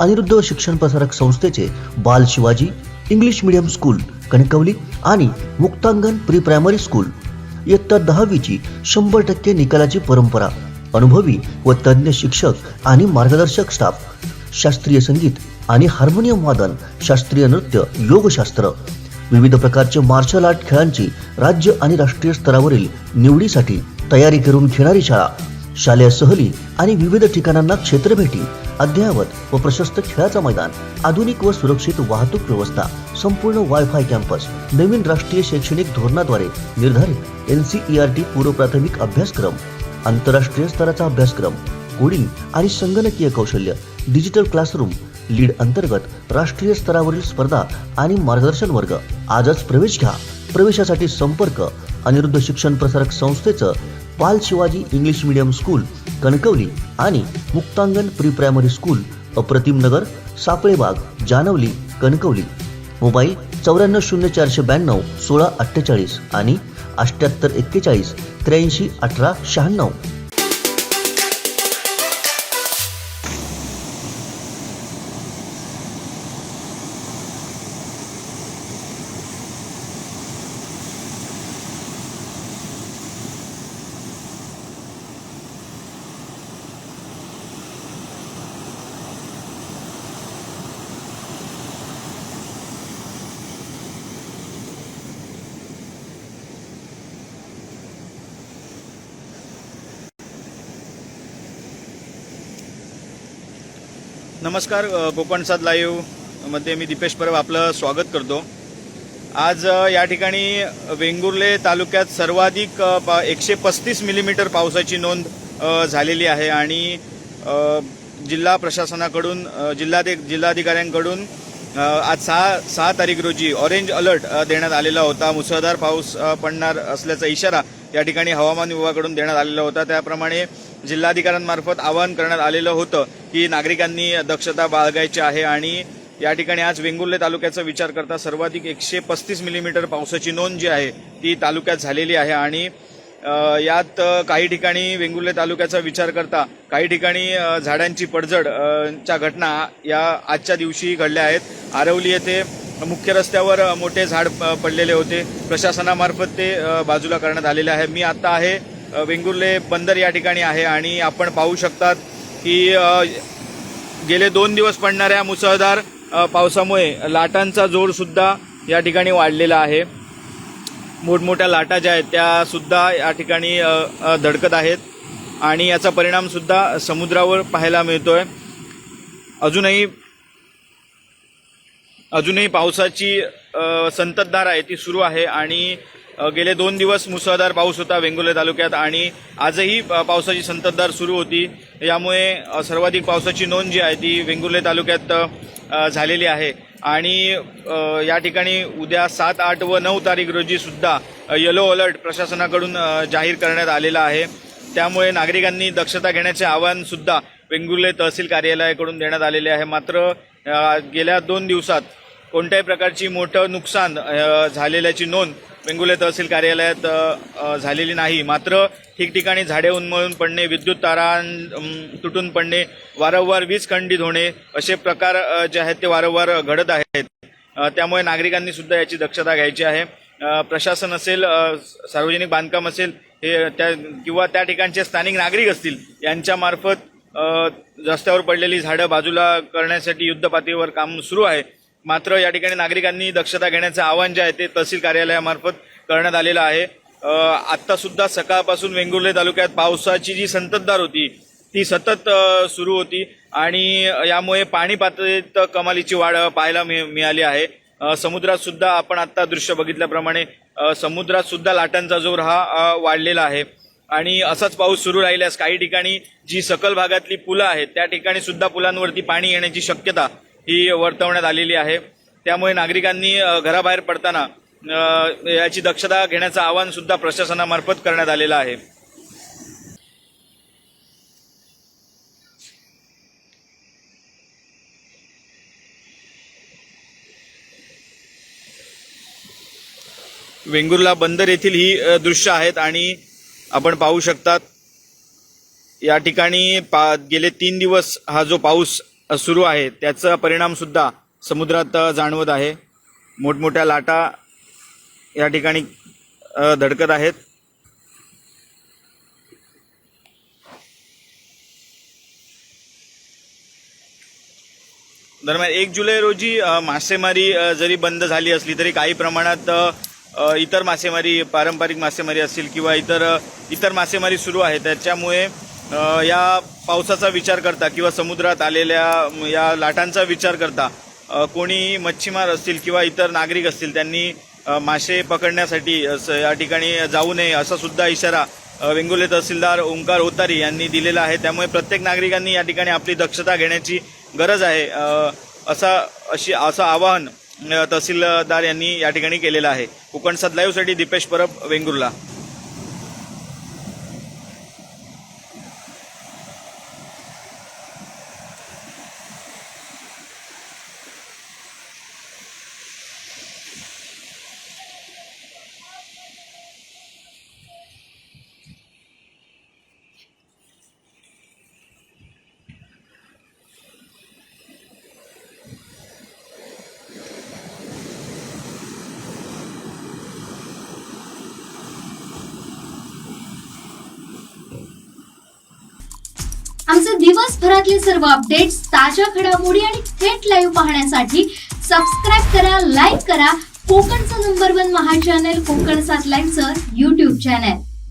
अनिरुद्ध शिक्षण प्रसारक संस्थेचे बाल Shivaji English medium school Kankavli आणि मुक्तांगण प्री प्रायमरी स्कूल इयत्ता 10वीची 100% निकालाची परंपरा, अनुभवी व तज्ञ शिक्षक आणि मार्गदर्शक स्टाफ, शास्त्रीय संगीत आणि हार्मोनियम वादन, शास्त्रीय नृत्य, योगशास्त्र, विविध प्रकारचे मार्शल आर्ट खेळांची राज्य आणि राष्ट्रीय स्तरावरील निवडीसाठी तयारी करून घेणारी शाळा, शालेय सहली आणि विविध ठिकाणांना क्षेत्रभेटी, अद्ययावत व प्रशस्त खेळाचा मैदान, आधुनिक व सुरक्षित वाहतूक व्यवस्था, संपूर्ण वायफाय कॅम्पस, नवीन राष्ट्रीय शैक्षणिक धोरणाद्वारे निर्धारित NCERT पूर्व प्राथमिक अभ्यासक्रम, आंतरराष्ट्रीय स्तराचा अभ्यासक्रम, कोडिंग आणि संगणकीय कौशल्य, डिजिटल क्लासरूम, लीड अंतर्गत राष्ट्रीय स्तरावरील स्पर्धा आणि मार्गदर्शन वर्ग. आजच प्रवेश घ्या. प्रवेशासाठी संपर्क अनिरुद्ध शिक्षण प्रसारक संस्थेचं बाल Shivaji English medium school Kankavli आणि मुक्तांगण प्री प्रायमरी स्कूल अप्रतिम नगर, सापळेबाग, जानवली, कणकवली. मोबाईल 940492 1648 आणि 7841 83 18 96. नमस्कार, कोकण सात लाईव्ह मध्ये मी दीपेश परब आपलं स्वागत करतो. आज या ठिकाणी वेंगुर्ले तालुक्यात सर्वाधिक 135 मिलीमीटर पावसाची नोंद झालेली आहे आणि जिल्हा प्रशासनाकडून जिल्हाधिकाऱ्यांकडून आज 6 तारीख रोजी ऑरेंज अलर्ट देण्यात आलेला होता. मुसळधार पाऊस पडणार असल्याचा इशारा या ठिकाणी हवामान विभागाकडून देण्यात आलेला होता. त्याप्रमाणे जिल्हाधिकाऱ्यांमार्फत आवाहन करण्यात आलेलं होतं की नागरिकांनी दक्षता बाळगायची आहे आणि या ठिकाणी आज वेंगुर्ले तालुक्याचा विचार करता सर्वाधिक 135 मिलीमीटर पावसाची नोंद जी आहे ती तालुक्यात झालेली आहे आणि यात काही ठिकाणी वेंगुर्ले तालुक्याचा विचार करता काही ठिकाणी झाडांची पडझड च्या घटना या आजच्या दिवशी घडल्या आहेत. आरवली येथे मुख्य रस्त्यावर मोठे झाड पडलेले होते. प्रशासनामार्फत ते बाजूला करण्यात आलेले आहे. मी आता आहे वेंगुर्ले बंदर या ठिकाणी आहे आणि आपण पाहू शकतात की गेले 2 दिवस पडणाऱ्या मुसळधार पावसामुळे लाटांचा जोर सुद्धा या ठिकाणी वाढलेला आहे. मोठमोठ्या लाटा ज्या आहेत त्या सुद्धा या ठिकाणी धडकत आहेत आणि याचा परिणाम सुद्धा समुद्रावर पाहायला मिळतोय. अजूनही पावसाची संततधार आहे ती सुरू आहे आणि गेले 2 दिवस मुसळधार पाऊस होता वेंगुर्ले तालुक्यात आणि आजही पावसाची संततधार सुरू होती. यामुळे सर्वाधिक पावसाची नोंद जी आहे ती वेंगुर्ले तालुक्यात झालेली आहे आणि या ठिकाणी उद्या 7, 8 व 9 तारीख रोजी सुद्धा येलो अलर्ट प्रशासनाकडून जाहीर करण्यात आलेला आहे. त्यामुळे नागरिकांनी दक्षता घेण्याचे आवाहन सुद्धा वेंगुर्ले तहसील कार्यालयाकडून देण्यात आलेले आहे. मात्र गेल्या 2 दिवसात कोणत्याही प्रकारची मोठं नुकसान झालेल्याची नोंद वेंगुर्ले तहसील कार्यालयात झालेली नाही. मात्र ठिकठिकाणी झाडे उन्मळून पडणे, विद्युत तारा तुटून पडणे, वारंवार वीज खंडित होणे असे प्रकार जे आहेत ते वारंवार घडत आहेत. त्यामुळे नागरिकांनी सुद्धा याची दक्षता घ्यायची आहे. प्रशासन असेल, सार्वजनिक बांधकाम असेल किंवा त्या ठिकाणचे स्थानिक नागरिक असतील यांच्यामार्फत रस्त्यावर पडलेली झाडं बाजूला करण्यासाठी युद्धपातळीवर काम सुरू आहे. मात्र या ठिकाणी नागरिकांनी दक्षता घेण्याचं आवाहन जे आहे ते तहसील कार्यालयामार्फत करण्यात आलेलं आहे. आत्ता सुद्धा सकाळपासून वेंगुर्ले तालुक्यात पावसाची जी संततधार होती ती सतत सुरू होती आणि यामुळे पाणी पातळीत कमालीची वाढ पाहायला मिळाली आहे. समुद्रात सुद्धा आपण आत्ता दृश्य बघितल्याप्रमाणे समुद्रात सुद्धा लाटांचा जोर हा वाढलेला आहे आणि असाच पाऊस सुरू राहिल्यास काही ठिकाणी जी सखल भागातली पुलं आहेत त्या ठिकाणी सुद्धा पुलांवरती पाणी येण्याची शक्यता ही वर्तवण्यात आलेली आहे. त्यामुळे नागरिकांनी घराबाहेर पडताना याची दक्षता घेण्याचं आवाहन सुद्धा प्रशासनामार्फत करण्यात आलेलं आहे. वेंगुर्ला बंदर येथील ही दृश्य आहेत आणि आपण पाहू शकतात या ठिकाणी गेले 3 दिवस हा जो पाऊस सुरू आहे त्याचा परिणाम सुद्धा समुद्रात जाणवत आहे. मोठमोठ्या लाटा या ठिकाणी धडकत आहेत. दरम्यान 1 जुलै रोजी मासेमारी जरी बंद झाली असली तरी काही प्रमाणात इतर मासेमारी, पारंपरिक मासेमारी असतील किंवा इतर मासेमारी सुरू आहे. त्याच्यामुळे या पावसाचा विचार करता किंवा समुद्रात आलेल्या या लाटांचा विचार करता कोणी मच्छीमार असतील किंवा इतर नागरिक असतील त्यांनी मासे पकडण्यासाठी या ठिकाणी जाऊ नये असा सुद्धा इशारा वेंगुर्ले तहसीलदार ओंकार ओतारी यांनी दिलेला आहे. त्यामुळे प्रत्येक नागरिकांनी या ठिकाणी आपली दक्षता घेण्याची गरज आहे असं आवाहन तहसीलदार यांनी या ठिकाणी केलेलं आहे. कोकणसात लाईव्हसाठी दीपेश परब, वेंगुर्ला. आमचे दिवसभरातले सर्व अपडेट्स, ताज्या घडामोडी आणि थेट लाईव्ह पाहण्यासाठी सबस्क्राईब करा, लाईक करा कोकणचं नंबर 1 महा चॅनल कोकणसात लाईव्हचं YouTube चॅनल.